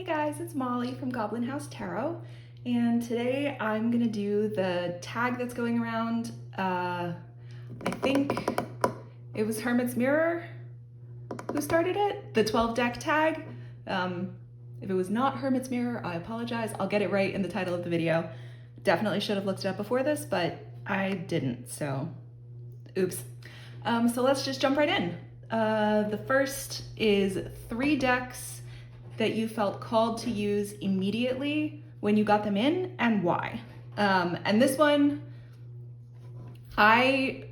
guys, it's Molly from Goblin House Tarot, and today I'm gonna do the tag that's going around. I think it was Hermit's Mirror who started it, the 12 deck tag. If it was not Hermit's Mirror, I apologize. I'll get it right in the title of the video. Definitely should have looked it up before this, but I didn't, so oops. So let's just jump right in. The first is 3 decks that you felt called to use immediately when you got them in, and why. And this one, I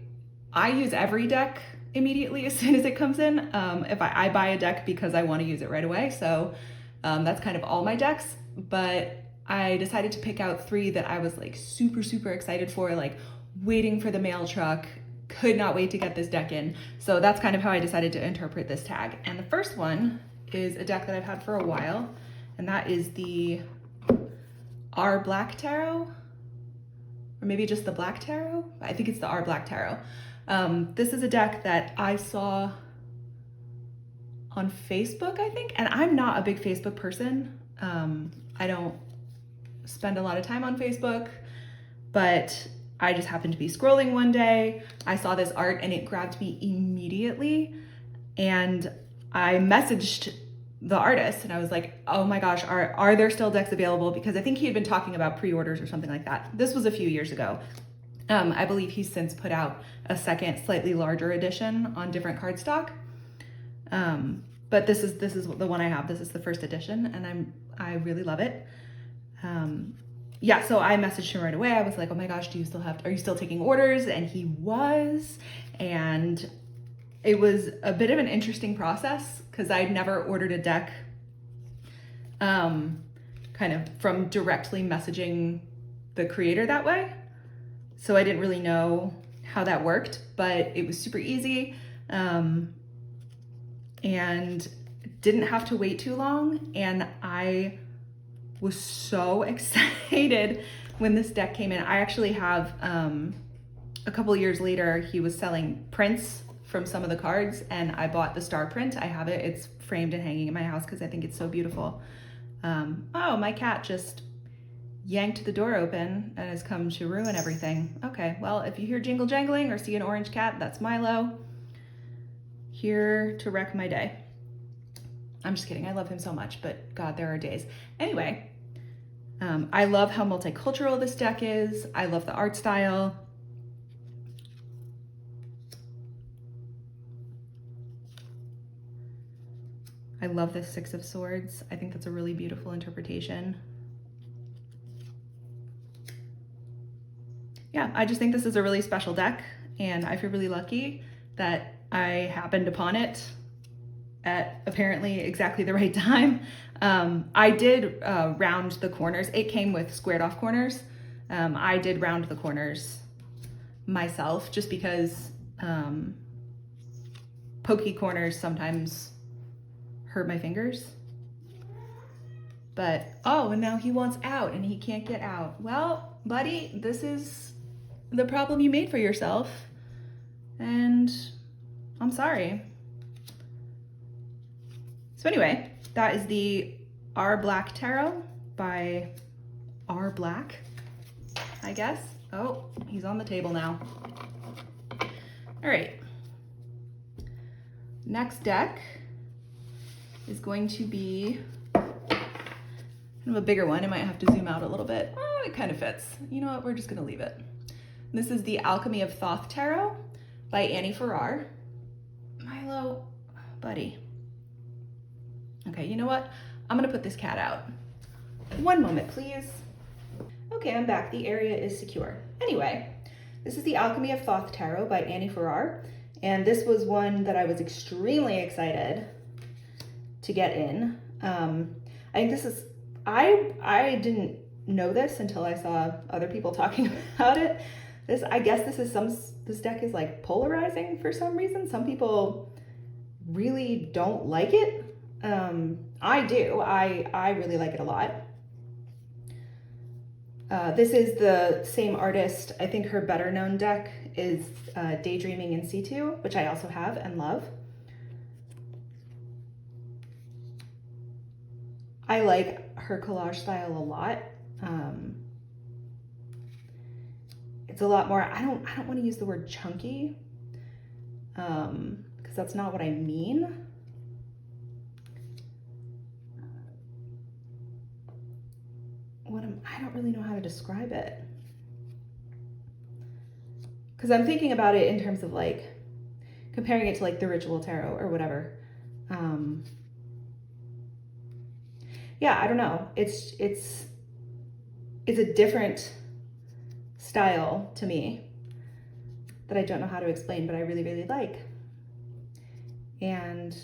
use every deck immediately as soon as it comes in. If I buy a deck because I want to use it right away, so that's kind of all my decks. But I decided to pick out 3 that I was like super excited for, like waiting for the mail truck, could not wait to get this deck in. So that's kind of how I decided to interpret this tag. And the first one is a deck that I've had for a while, and that is the R Black Tarot, or maybe just the Black Tarot. I think it's the R Black Tarot. This is a deck that I saw on Facebook, I think, and I'm not a big Facebook person. I don't spend a lot of time on Facebook, but I just happened to be scrolling one day. I saw this art and it grabbed me immediately, and I messaged the artist and I was like, oh my gosh, are there still decks available? Because I think he had been talking about pre-orders or something like that. This was a few years ago. I believe he's since put out a second, slightly larger edition on different cardstock. But this is the one I have. This is the first edition, and I really love it. Yeah, so I messaged him right away. I was like, oh my gosh, are you still taking orders? And he was, and it was a bit of an interesting process because I'd never ordered a deck kind of from directly messaging the creator that way. So I didn't really know how that worked, but it was super easy, and didn't have to wait too long. And I was so excited when this deck came in. I actually have, a couple years later, he was selling prints from some of the cards, and I bought the star print. I have it. It's framed and hanging in my house because I think it's so beautiful. Oh, my cat just yanked the door open and has come to ruin everything. Okay, well, if you hear jingle jangling or see an orange cat, that's Milo, here to wreck my day. I'm just kidding. I love him so much, but God, there are days. Anyway, I love how multicultural this deck is. I love the art style. I love this 6 of Swords. I think that's a really beautiful interpretation. Yeah, I just think this is a really special deck, and I feel really lucky that I happened upon it at apparently exactly the right time. I did round the corners. It came with squared off corners. I did round the corners myself just because pokey corners sometimes hurt my fingers. But, oh, and now he wants out and he can't get out. Well, buddy, this is the problem you made for yourself, and I'm sorry. So anyway, that is the R Black Tarot by R Black, I guess. Oh, he's on the table now. All right. Next deck is going to be kind of a bigger one. I might have to zoom out a little bit. Oh, it kind of fits. You know what? We're just going to leave it. This is the Alchemy of Thoth Tarot by Annie Farrar. Milo, buddy. Okay, you know what? I'm gonna put this cat out. One moment, please. Okay, I'm back. The area is secure. Anyway, this is the Alchemy of Thoth Tarot by Annie Farrar, and this was one that I was extremely excited to get in. I think this is, I didn't know this until I saw other people talking about it. I guess this deck is like polarizing for some reason. Some people really don't like it. I do. I really like it a lot. This is the same artist. I think her better known deck is Daydreaming in Situ, which I also have and love. I like her collage style a lot. It's a lot more, I don't want to use the word chunky, because that's not what I mean. I don't really know how to describe it. Because I'm thinking about it in terms of like comparing it to like the Ritual Tarot or whatever. Yeah, I don't know. It's a different style to me that I don't know how to explain, but I really, really like. And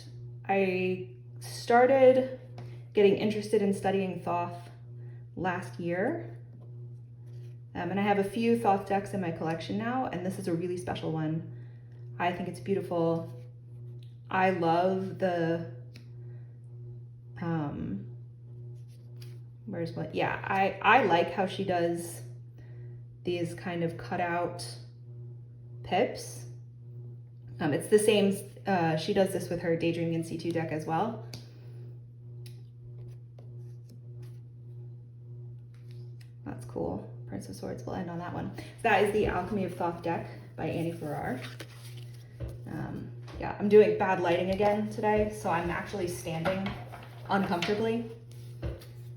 I started getting interested in studying Thoth last year. And I have a few Thoth decks in my collection now, and this is a really special one. I think it's beautiful. I love the, where's what? Yeah, I like how she does these kind of cutout pips. It's the same, she does this with her Daydreaming in C2 deck as well. That's cool. Prince of Swords, we'll end on that one. So that is the Alchemy of Thoth deck by Annie Farrar. Yeah, I'm doing bad lighting again today, so I'm actually standing uncomfortably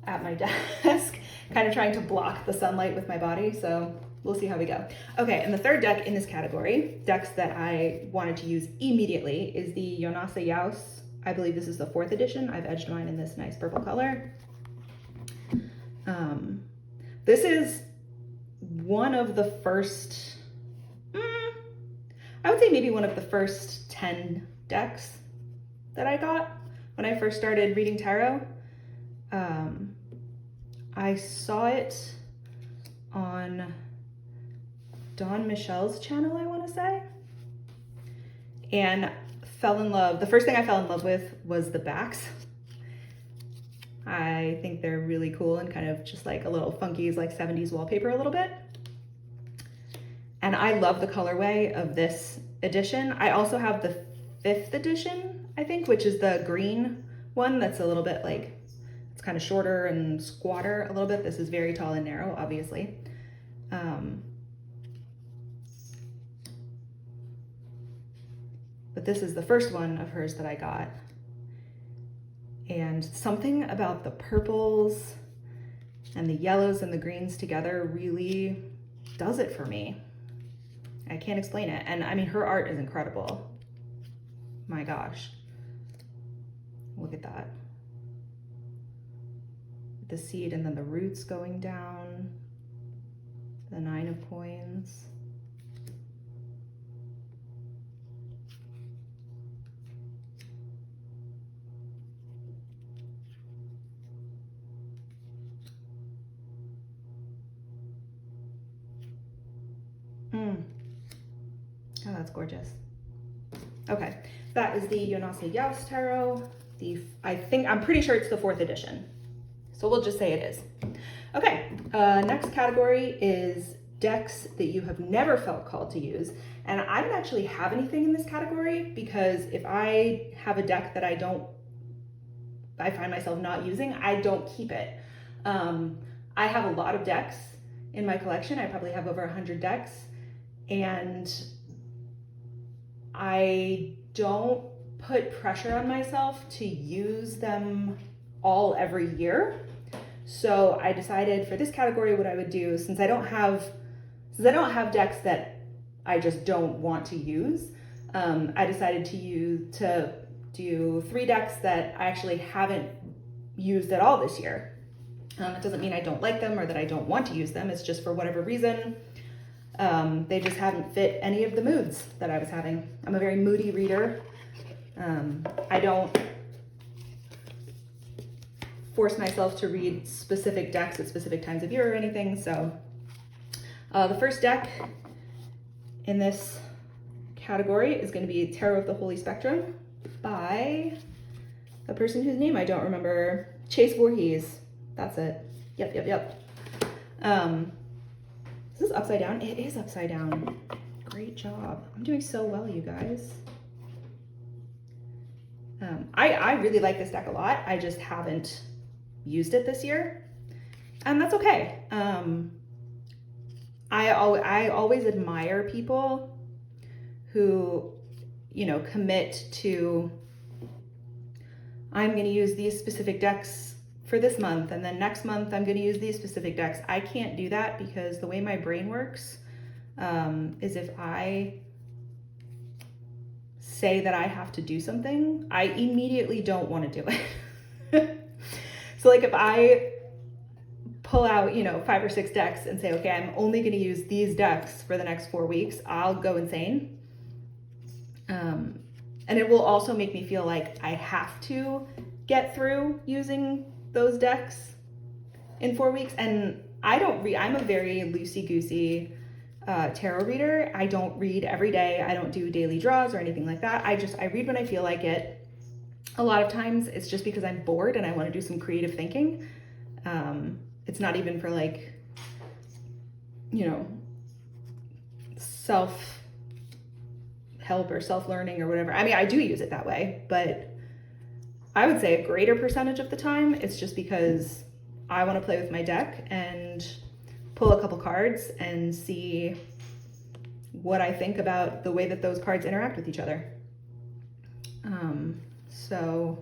at my desk, kind of trying to block the sunlight with my body, so we'll see how we go. Okay, and the third deck in this category, decks that I wanted to use immediately, is the Jonasa Jaus. I believe this is the 4th edition. I've edged mine in this nice purple color. This is one of the first, I would say maybe one of the first 10 decks that I got when I first started reading tarot. I saw it on Don Michelle's channel, I want to say, and fell in love. The first thing I fell in love with was the backs. I think they're really cool and kind of just like a little funky, like 70s wallpaper a little bit. And I love the colorway of this edition. I also have the 5th edition, I think, which is the green one that's a little bit like, it's kind of shorter and squatter a little bit. This is very tall and narrow, obviously. But this is the first one of hers that I got. And something about the purples and the yellows and the greens together really does it for me. I can't explain it. And I mean, her art is incredible. My gosh. Look at that. The seed and then the roots going down. The 9 of coins. Oh, that's gorgeous. Okay, that is the Jonasa Jaus Tarot. I'm pretty sure it's the 4th edition. So we'll just say it is. Okay, next category is decks that you have never felt called to use. And I don't actually have anything in this category because if I have a deck that I find myself not using, I don't keep it. I have a lot of decks in my collection. I probably have over 100 decks. And I don't put pressure on myself to use them all every year. So I decided for this category what I would do, since I don't have decks that I just don't want to use, I decided to do 3 decks that I actually haven't used at all this year. It doesn't mean I don't like them or that I don't want to use them. It's just for whatever reason, they just haven't fit any of the moods that I was having. I'm a very moody reader. I don't force myself to read specific decks at specific times of year or anything. So the first deck in this category is going to be Tarot of the Holy Spectrum by a person whose name I don't remember. Chase Voorhees. That's it. Yep. Is this upside down? It is upside down. Great job. I'm doing so well, you guys. I really like this deck a lot. I just haven't used it this year, and that's okay. I always admire people who, you know, commit to, I'm going to use these specific decks for this month, and then next month I'm going to use these specific decks. I can't do that because the way my brain works is if I say that I have to do something, I immediately don't want to do it. So like if I pull out, you know, 5 or 6 decks and say, okay, I'm only going to use these decks for the next 4 weeks, I'll go insane. And it will also make me feel like I have to get through using those decks in 4 weeks. And I'm a very loosey-goosey tarot reader. I don't read every day. I don't do daily draws or anything like that. I read when I feel like it. A lot of times it's just because I'm bored and I want to do some creative thinking. It's not even for like, you know, self-help or self-learning or whatever. I mean, I do use it that way, but I would say a greater percentage of the time it's just because I want to play with my deck and pull a couple cards and see what I think about the way that those cards interact with each other. So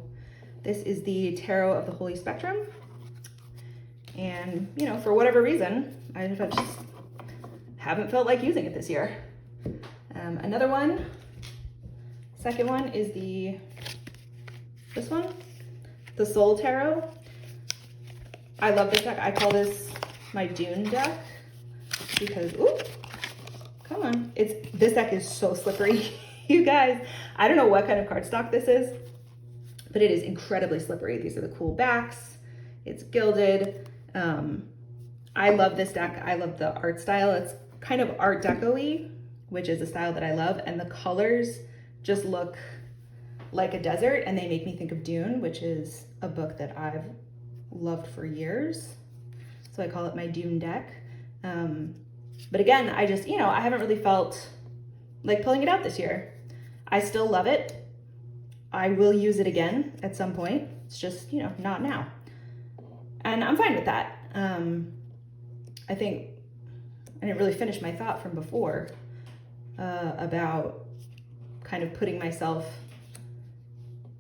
this is the Tarot of the Holy Spectrum. And, you know, for whatever reason, I just haven't felt like using it this year. Another one, second one is this one, the Soul Tarot. I love this deck. I call this my Dune deck because, ooh, come on. This deck is so slippery. You guys, I don't know what kind of cardstock this is, but it is incredibly slippery. These are the cool backs. It's gilded. I love this deck. I love the art style. It's kind of Art Deco-y, which is a style that I love. And the colors just look like a desert and they make me think of Dune, which is a book that I've loved for years. So I call it my Dune deck. But again, I just, you know, I haven't really felt like pulling it out this year. I still love it. I will use it again at some point. It's just, you know, not now. And I'm fine with that. I think I didn't really finish my thought from before about kind of putting myself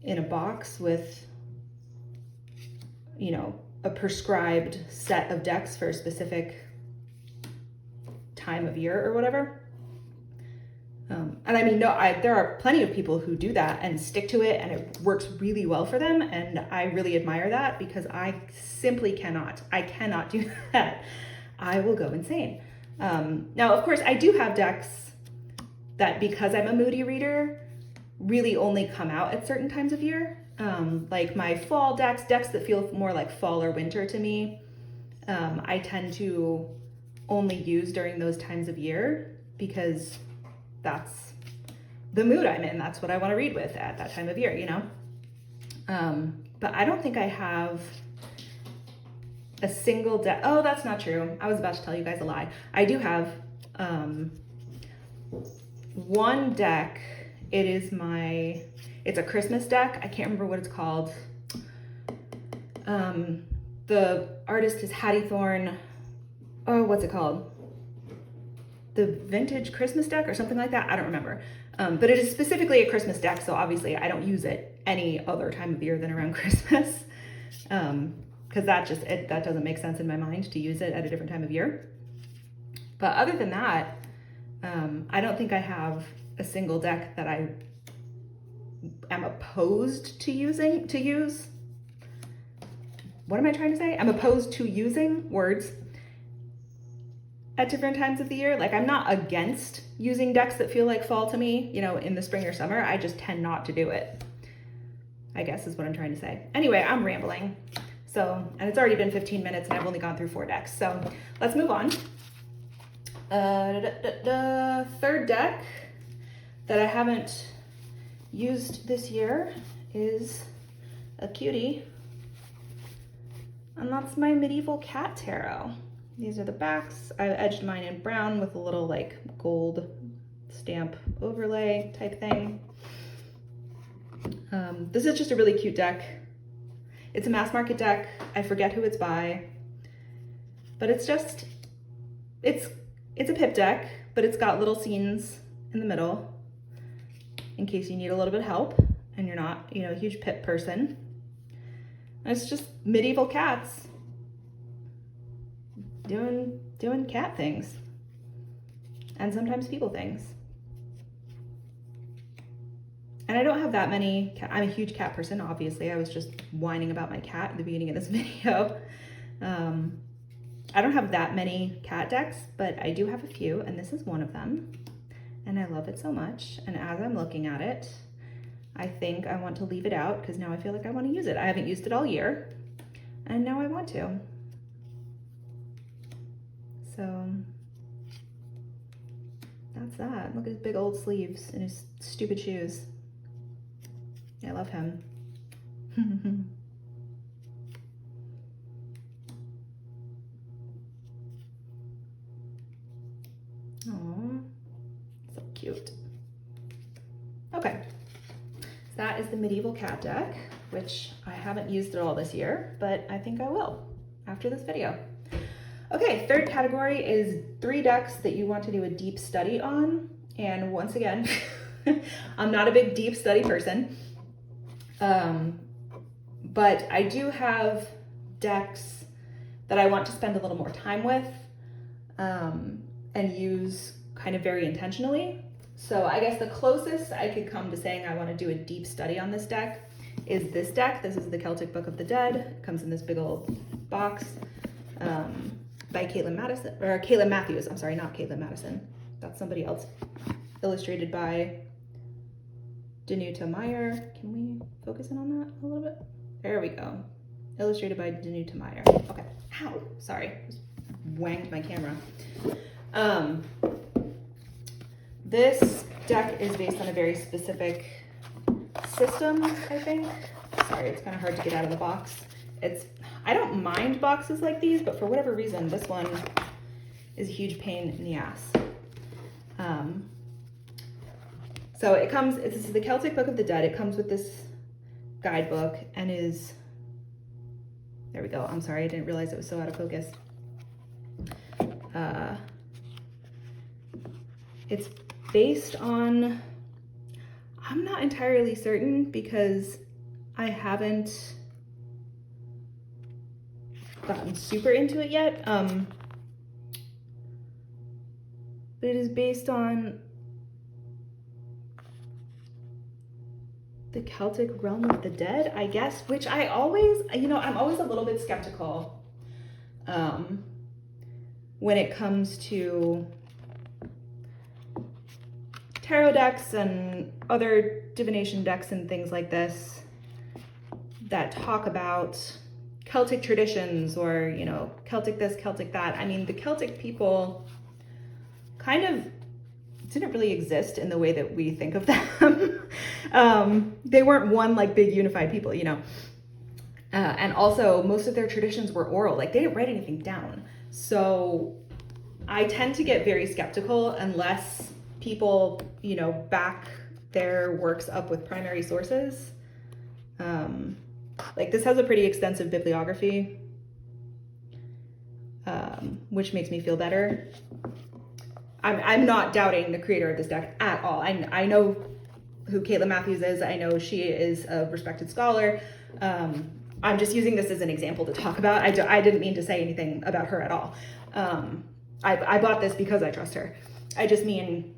in a box with, you know, a prescribed set of decks for a specific time of year or whatever. And I mean, no, there are plenty of people who do that and stick to it and it works really well for them. And I really admire that because I simply cannot. I cannot do that. I will go insane. Now, of course, I do have decks that, because I'm a moody reader, really only come out at certain times of year. Like my fall decks that feel more like fall or winter to me, I tend to only use during those times of year because that's the mood I'm in. That's what I want to read with at that time of year, you know? But I don't think I have a single deck. Oh, that's not true. I was about to tell you guys a lie. I do have one deck. It's a Christmas deck. I can't remember what it's called. The artist is Hattie Thorne. Oh, what's it called? The Vintage Christmas deck or something like that. I don't remember. But it is specifically a Christmas deck, so obviously I don't use it any other time of year than around Christmas. Because that doesn't make sense in my mind to use it at a different time of year. But other than that, I don't think I have a single deck that I am opposed to use. What am I trying to say? I'm opposed to using words at different times of the year. Like, I'm not against using decks that feel like fall to me, you know, in the spring or summer. I just tend not to do it, I guess is what I'm trying to say. Anyway, I'm rambling. So, and it's already been 15 minutes and I've only gone through 4 decks. So let's move on. The third deck that I haven't used this year is a cutie. And that's my Medieval Cat Tarot. These are the backs. I've edged mine in brown with a little like gold stamp overlay type thing. This is just a really cute deck. It's a mass market deck. I forget who it's by, but it's just, it's a pip deck, but it's got little scenes in the middle in case you need a little bit of help and you're not, you know, a huge pip person. And it's just medieval cats doing cat things and sometimes people things. And I don't have that many, I'm a huge cat person, obviously. I was just whining about my cat at the beginning of this video. I don't have that many cat decks, but I do have a few, and this is one of them. And I love it so much. And as I'm looking at it, I think I want to leave it out because now I feel like I want to use it. I haven't used it all year, and now I want to. So that's that. Look at his big old sleeves and his stupid shoes. I love him. Aww, so cute. Okay, so that is the medieval cat deck, which I haven't used at all this year, but I think I will after this video. Okay, third category is 3 decks that you want to do a deep study on. And once again, I'm not a big deep study person. But I do have decks that I want to spend a little more time with and use kind of very intentionally. So I guess the closest I could come to saying I want to do a deep study on this deck is this deck. This is the Celtic Book of the Dead. It comes in this big old box by Caitlin Matthews. I'm sorry, not Caitlin Madison. That's somebody else. Illustrated by Danuta Meyer. Can we focus in on that a little bit? There we go. Illustrated by Danuta Meyer. Okay. Ow. Sorry. Just wanged my camera. This deck is based on a very specific system, I think. Sorry, it's kind of hard to get out of the box. I don't mind boxes like these, but for whatever reason, this one is a huge pain in the ass. So this is the Celtic Book of the Dead. It comes with this guidebook and there we go. I'm sorry, I didn't realize it was so out of focus. It's based on, I'm not entirely certain because I haven't gotten super into it yet. But it is based on the Celtic realm of the dead, I guess, which I always, I'm always a little bit skeptical when it comes to tarot decks and other divination decks and things like this that talk about Celtic traditions or, Celtic this, Celtic that. I mean, the Celtic people kind of didn't really exist in the way that we think of them. They weren't one like big unified people, and also most of their traditions were oral, like they didn't write anything down. So I tend to get very skeptical unless people, back their works up with primary sources. Like this has a pretty extensive bibliography, which makes me feel better. I'm not doubting the creator of this deck at all. I know who Caitlin Matthews is. I know she is a respected scholar. I'm just using this as an example to talk about. I didn't mean to say anything about her at all. I bought this because I trust her. I just mean,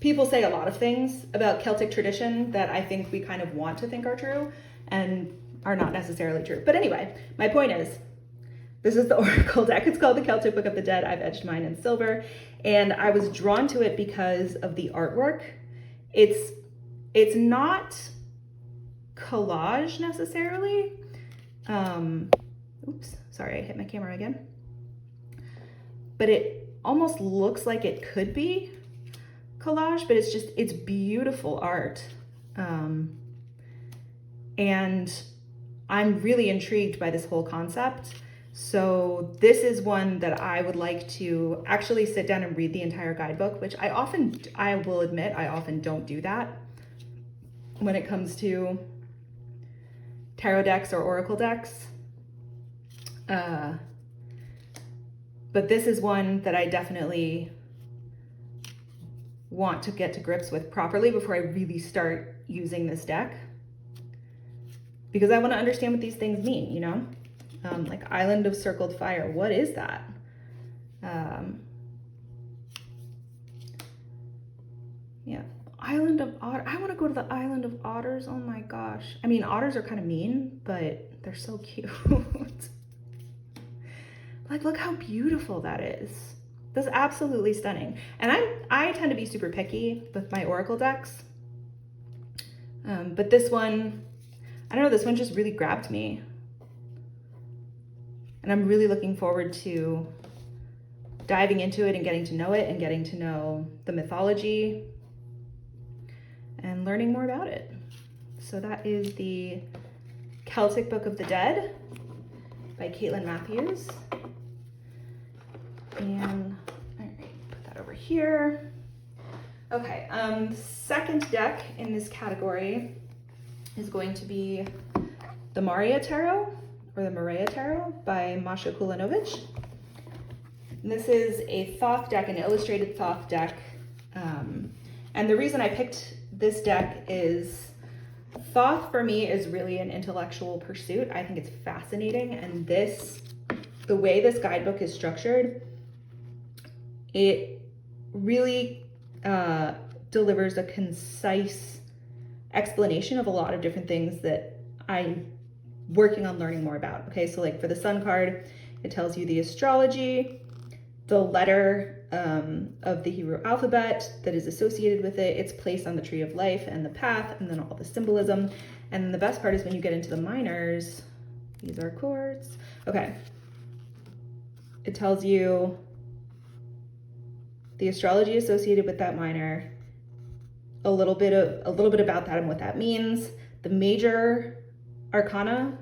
people say a lot of things about Celtic tradition that I think we kind of want to think are true and are not necessarily true. But anyway, my point is, this is the Oracle deck. It's called the Celtic Book of the Dead. I've edged mine in silver, and I was drawn to it because of the artwork. It's not collage necessarily. Oops, sorry, I hit my camera again. But it almost looks like it could be collage, but it's beautiful art. And I'm really intrigued by this whole concept. So this is one that I would like to actually sit down and read the entire guidebook, which I will admit, I often don't do that. when it comes to tarot decks or oracle decks. But this is one that I definitely want to get to grips with properly before I really start using this deck, because I want to understand what these things mean, you know? Like Island of Circled Fire, what is that? Yeah, Island of Otter. I want to go to the Island of Otters. Oh my gosh. I mean, otters are kind of mean, but they're so cute. Like, look how beautiful that is. That's absolutely stunning. And I tend to be super picky with my oracle decks. But this one, I don't know, this one just really grabbed me. And I'm really looking forward to diving into it and getting to know it and getting to know the mythology and learning more about it. So that is the Celtic Book of the Dead by Caitlin Matthews. And all right, put that over here. Okay, second deck in this category is going to be the Marea Tarot, or the Marea Tarot by Masa Kulenovic. And this is a Thoth deck, an illustrated Thoth deck. And the reason I picked this deck is Thoth for me is really an intellectual pursuit. I think it's fascinating. And the way this guidebook is structured, it really delivers a concise explanation of a lot of different things that I'm working on learning more about. Okay, so like for the Sun card, it tells you the astrology, the letter of the Hebrew alphabet that is associated with it, its place on the tree of life and the path, and then all the symbolism. And then the best part is when you get into the minors, these are chords. Okay, it tells you the astrology associated with that minor, a little bit about that and what that means, the major arcana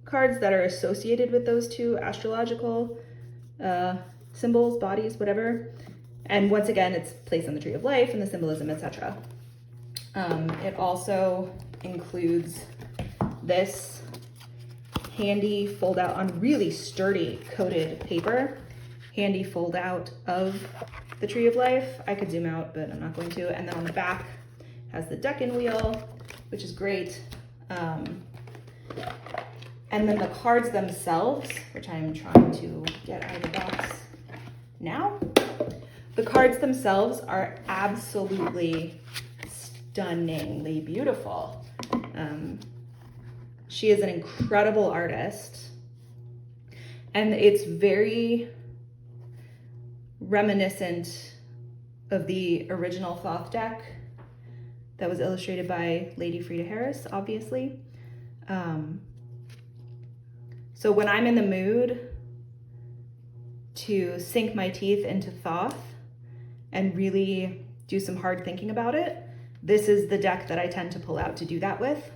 cards that are associated with those two astrological symbols, bodies, whatever. And once again, it's place on the tree of life and the symbolism, etc. It also includes this handy fold out on really sturdy coated paper, handy fold out of the tree of life. I could zoom out, but I'm not going to. And then on the back has the deck-in wheel, which is great. And then the cards themselves, which I'm trying to get out of the box now. The cards themselves are absolutely stunningly beautiful. She is an incredible artist, and it's very reminiscent of the original Thoth deck that was illustrated by Lady Frida Harris, obviously. So when I'm in the mood to sink my teeth into Thoth and really do some hard thinking about it, this is the deck that I tend to pull out to do that with.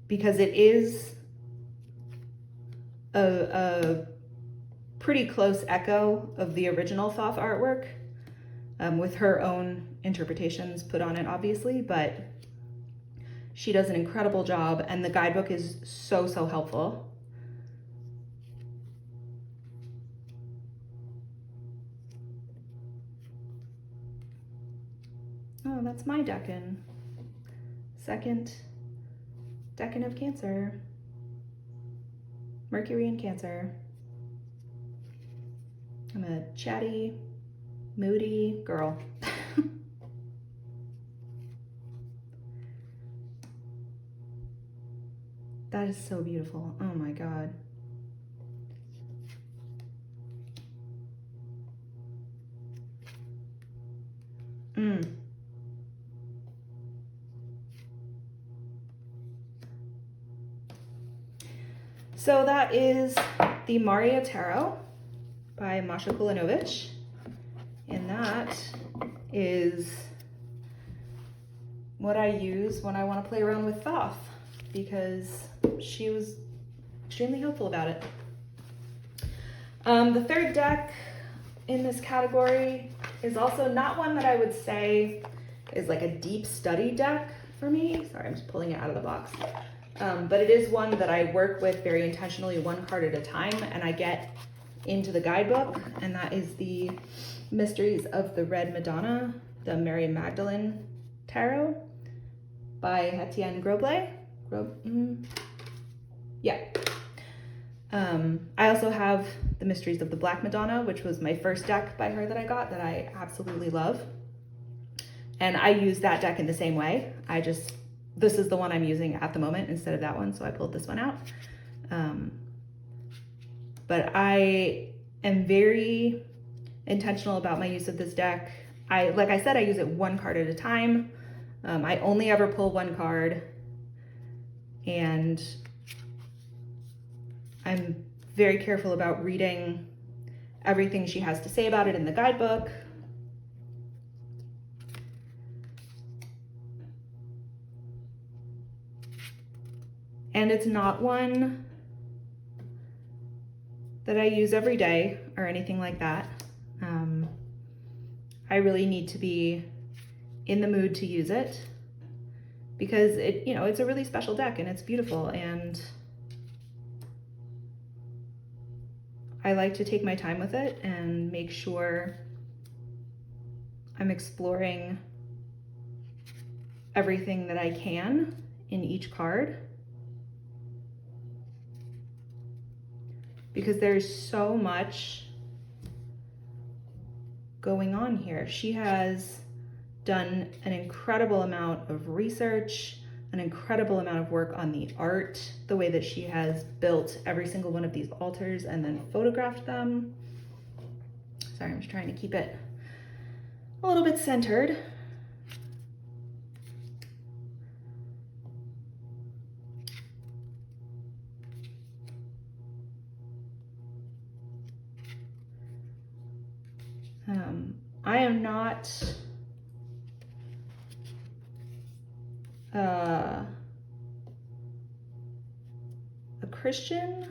Because it is a pretty close echo of the original Thoth artwork, with her own interpretations put on it, obviously, but she does an incredible job, and the guidebook is so, so helpful. Oh, that's my decan. Second decan of Cancer. Mercury in Cancer. I'm a chatty, moody girl. That is so beautiful. Oh my God. So that is the Marea Tarot by Masa Kulenovic, and that is what I use when I want to play around with Thoth, because she was extremely helpful about it. The third deck in this category is also not one that I would say is like a deep study deck for me. Sorry, I'm just pulling it out of the box. But it is one that I work with very intentionally, one card at a time, and I get into the guidebook, and that is the Mysteries of the Red Madonna, the Mary Magdalene Tarot by Hettienne Grobler. Yeah. I also have the Mysteries of the Black Madonna, which was my first deck by her that I got that I absolutely love. And I use that deck in the same way. This is the one I'm using at the moment instead of that one, so I pulled this one out. But I am very intentional about my use of this deck. Like I said, I use it one card at a time. I only ever pull one card, and I'm very careful about reading everything she has to say about it in the guidebook. And it's not one that I use every day or anything like that. I really need to be in the mood to use it because it's a really special deck and it's beautiful, and I like to take my time with it and make sure I'm exploring everything that I can in each card, because there's so much going on here. She has done an incredible amount of research, an incredible amount of work on the art, the way that she has built every single one of these altars and then photographed them. Sorry, I'm just trying to keep it a little bit centered. I am not a Christian,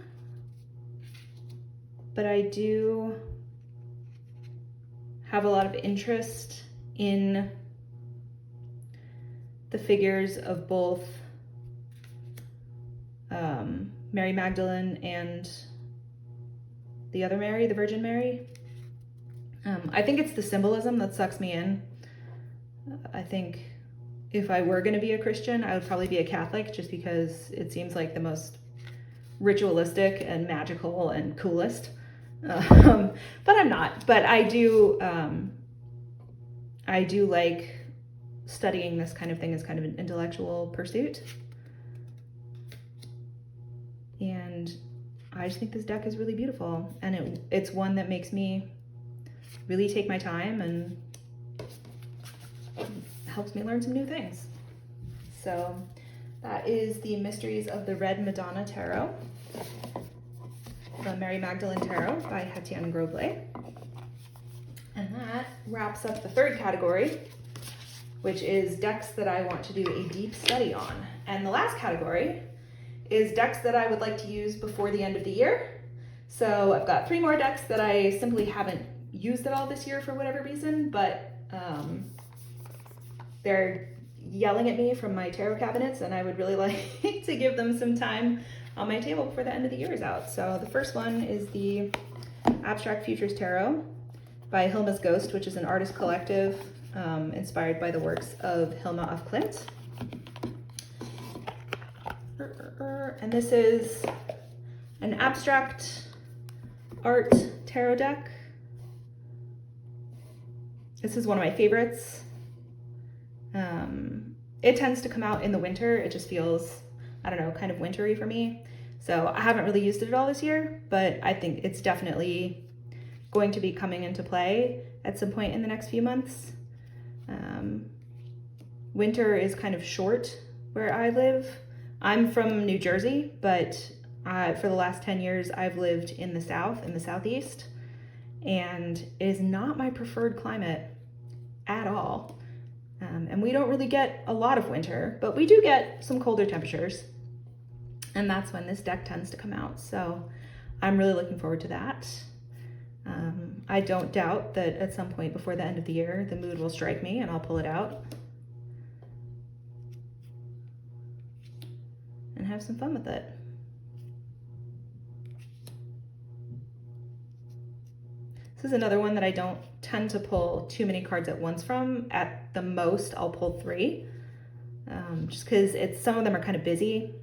but I do have a lot of interest in the figures of both Mary Magdalene and the other Mary, the Virgin Mary. I think it's the symbolism that sucks me in. I think if I were going to be a Christian, I would probably be a Catholic, just because it seems like the most ritualistic and magical and coolest. But I'm not. But I do like studying this kind of thing as kind of an intellectual pursuit. And I just think this deck is really beautiful, and it's one that makes me really take my time and helps me learn some new things. So that is the Mysteries of the Red Madonna Tarot, the Mary Magdalene Tarot by Hettienne Grobler. And that wraps up the third category, which is decks that I want to do a deep study on. And the last category is decks that I would like to use before the end of the year. So I've got 3 more decks that I simply haven't used at all this year for whatever reason, but they're yelling at me from my tarot cabinets, and I would really like to give them some time on my table before the end of the year is out. So the first one is the Abstract Futures Tarot by Hilma's Ghost, which is an artist collective inspired by the works of Hilma of Klint. And this is an abstract art tarot deck. This is one of my favorites. It tends to come out in the winter. It just feels, I don't know, kind of wintry for me. So I haven't really used it at all this year, but I think it's definitely going to be coming into play at some point in the next few months. Winter is kind of short where I live. I'm from New Jersey, but for the last 10 years, I've lived in the South, in the Southeast, and it is not my preferred climate at all. And we don't really get a lot of winter, but we do get some colder temperatures, and that's when this deck tends to come out. So I'm really looking forward to that. I don't doubt that at some point before the end of the year, the mood will strike me and I'll pull it out and have some fun with it. This is another one that I don't tend to pull too many cards at once from. At the most, I'll pull 3, just because some of them are kind of busy,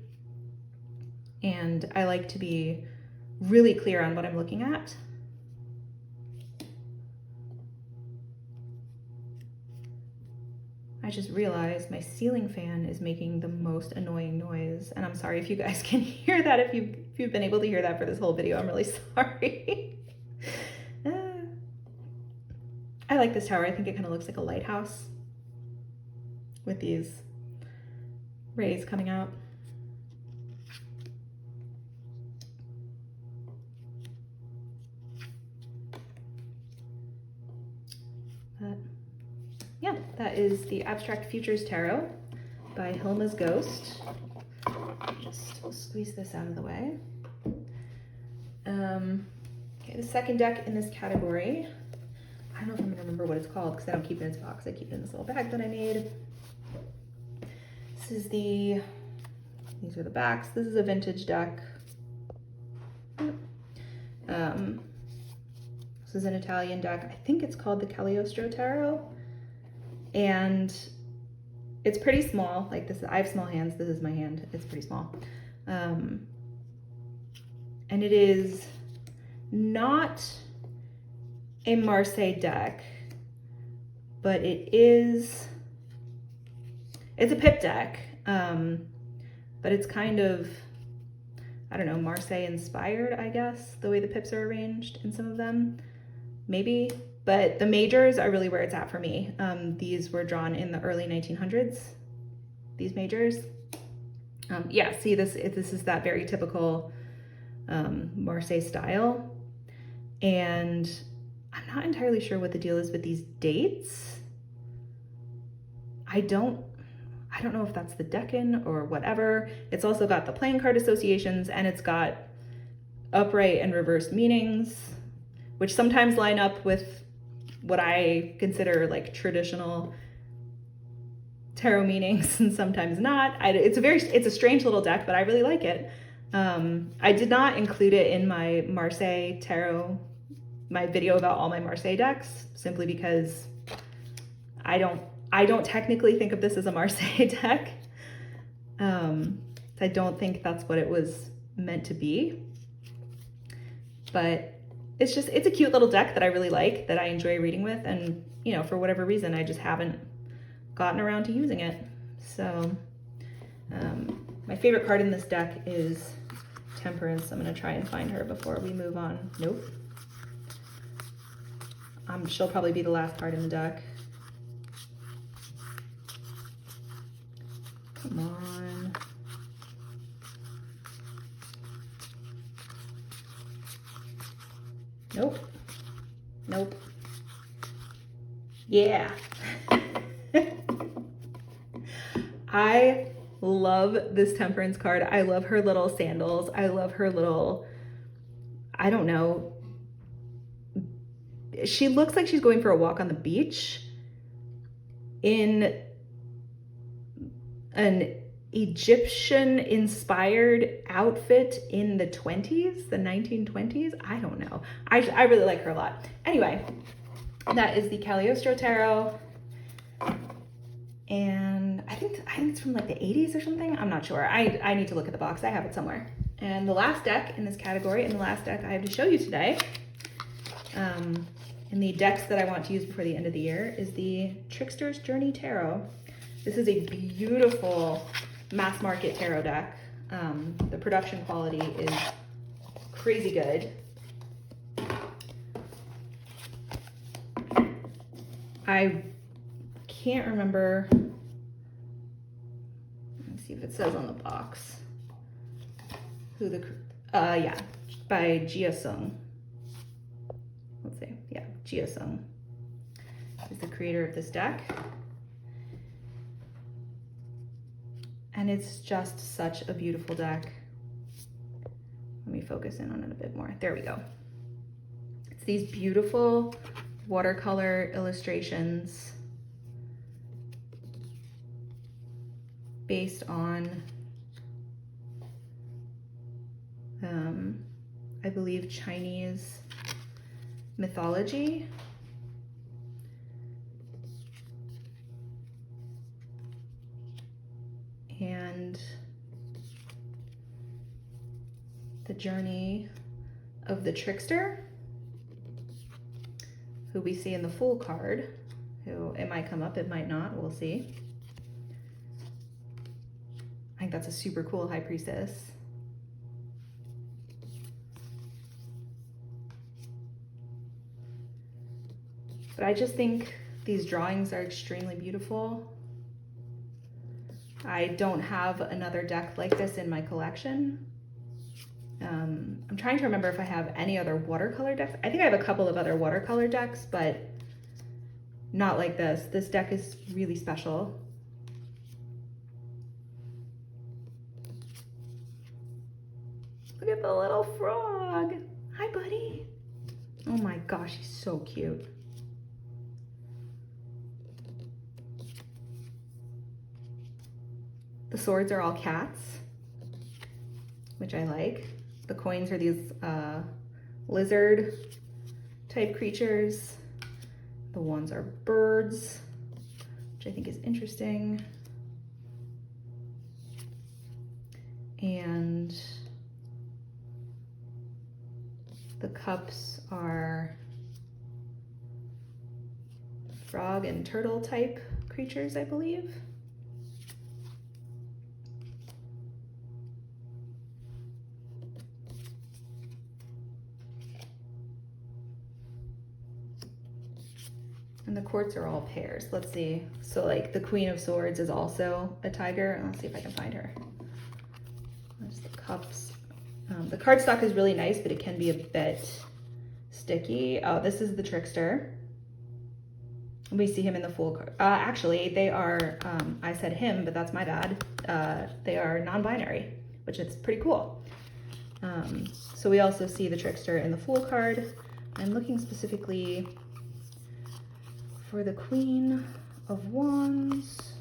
and I like to be really clear on what I'm looking at. I just realized my ceiling fan is making the most annoying noise, and I'm sorry if you guys can hear that. If you've been able to hear that for this whole video, I'm really sorry. I like this tower. I think it kind of looks like a lighthouse with these rays coming out. But yeah, that is the Abstract Futures Tarot by Hilma's Ghost. Just squeeze this out of the way. Okay, the second deck in this category, I don't know if I'm gonna remember what it's called because I don't keep it in its box. I keep it in this little bag that I made. These are the backs. This is a vintage deck. This is an Italian deck. I think it's called the Cagliostro Tarot. And it's pretty small. Like this, I have small hands. This is my hand. It's pretty small. And it is not a Marseille deck, but it's a pip deck, but it's kind of, I don't know, Marseille inspired, I guess, the way the pips are arranged in some of them, maybe, but the majors are really where it's at for me. These were drawn in the early 1900s, these majors. Yeah, see, this is that very typical Marseille style, and I'm not entirely sure what the deal is with these dates. I don't know if that's the decan or whatever. It's also got the playing card associations, and it's got upright and reversed meanings, which sometimes line up with what I consider like traditional tarot meanings and sometimes not. It's a strange little deck, but I really like it. I did not include it in my Marseille tarot, my video about all my Marseille decks, simply because I don't technically think of this as a Marseille deck. I don't think that's what it was meant to be, but it's a cute little deck that I really like, that I enjoy reading with, and you know, for whatever reason, I just haven't gotten around to using it. So my favorite card in this deck is Temperance. I'm gonna try and find her before we move on. Nope. She'll probably be the last card in the deck. Come on. Nope. Nope. Yeah. I love this Temperance card. I love her little sandals. I love her little, I don't know. She looks like she's going for a walk on the beach in an Egyptian-inspired outfit in the 20s, the 1920s. I don't know. I really like her a lot. Anyway, that is the Cagliostro Tarot. And I think it's from like the 80s or something. I'm not sure. I need to look at the box. I have it somewhere. And the last deck in this category, and the last deck I have to show you today, in the decks that I want to use before the end of the year, is the Trickster's Journey Tarot. This is a beautiful mass market tarot deck. The production quality is crazy good. I can't remember. Let me see if it says on the box who the, yeah, by Jaus. Let's see, yeah, Jaus is the creator of this deck. And it's just such a beautiful deck. Let me focus in on it a bit more. There we go. It's these beautiful watercolor illustrations based on, I believe, Chinese mythology. And the journey of the Trickster, who we see in the Fool card, who it might come up, it might not, we'll see. I think that's a super cool High Priestess. But I just think these drawings are extremely beautiful. I don't have another deck like this in my collection. I'm trying to remember if I have any other watercolor decks. I think I have a couple of other watercolor decks, but not like this. This deck is really special. Look at the little frog. Hi, buddy. Oh my gosh, he's so cute. The swords are all cats, which I like. The coins are these lizard type creatures. The wands are birds, which I think is interesting. And the cups are frog and turtle type creatures, I believe. And the quartz are all pairs. Let's see. So like the Queen of Swords is also a tiger. Let's see if I can find her. There's the cups. The cardstock is really nice, but it can be a bit sticky. Oh, this is the Trickster. We see him in the Fool card. Actually, they are, I said him, but that's my bad. They are non-binary, which is pretty cool. So we also see the Trickster in the Fool card. I'm looking specifically for the Queen of Wands,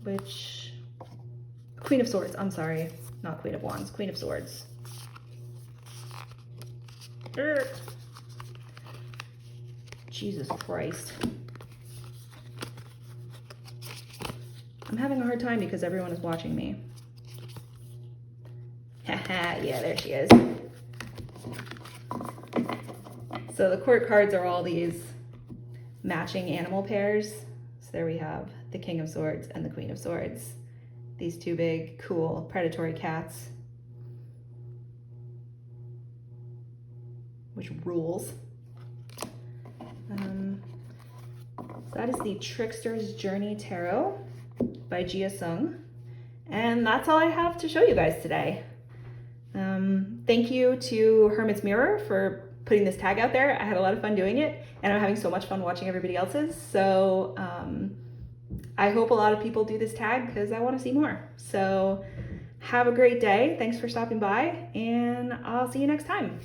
which, Queen of Swords, I'm sorry, not Queen of Wands, Queen of Swords. Jesus Christ. I'm having a hard time because everyone is watching me. Haha, yeah, there she is. So the court cards are all these matching animal pairs. So there we have the King of Swords and the Queen of Swords. These two big, cool, predatory cats. Which rules. So that is the Trickster's Journey Tarot by Jaus. And that's all I have to show you guys today. Thank you to Hermit's Mirror for putting this tag out there. I had a lot of fun doing it, and I'm having so much fun watching everybody else's. So I hope a lot of people do this tag because I want to see more. So have a great day. Thanks for stopping by, and I'll see you next time.